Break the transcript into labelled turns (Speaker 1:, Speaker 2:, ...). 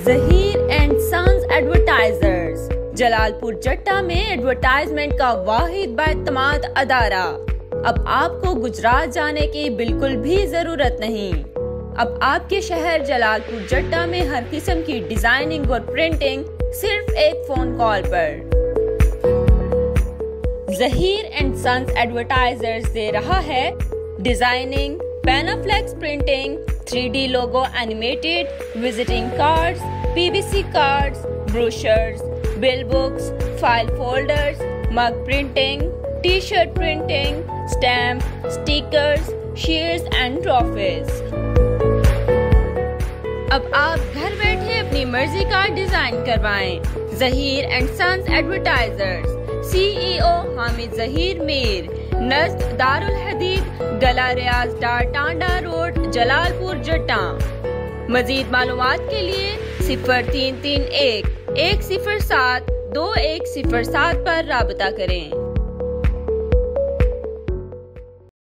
Speaker 1: Zaheer and sons advertisers Jalalpur Jatta में advertisement का वाहिद बाएतमाद अदारा। अब आपको गुजरात जाने की बिल्कुल भी जरूरत नहीं। अब आपके शहर जलालपुर जट्टा में हर किस्म की डिजाइनिंग और प्रिंटिंग सिर्फ एक फोन कॉल पर। ज़हीर एंड सन्स एडवर्टाइजर्स दे रहा है designing, panaflex printing, 3D logo animated, visiting cards, PVC cards, brochures, bill books, file folders, mug printing, T-shirt printing, stamp, stickers, sheets and trophies. अब आप घर बैठे अपनी मर्जी का डिजाइन करवाएं। Zaheer and sons advertisers, CEO Hamid Zaheer Mir, नज़द दारुल हदीद, गला रियाज डार टांडा रोड, जलालपुर जट्टा। मजीद मालूमात के लिए 0331 107 2107 पर राबता करें।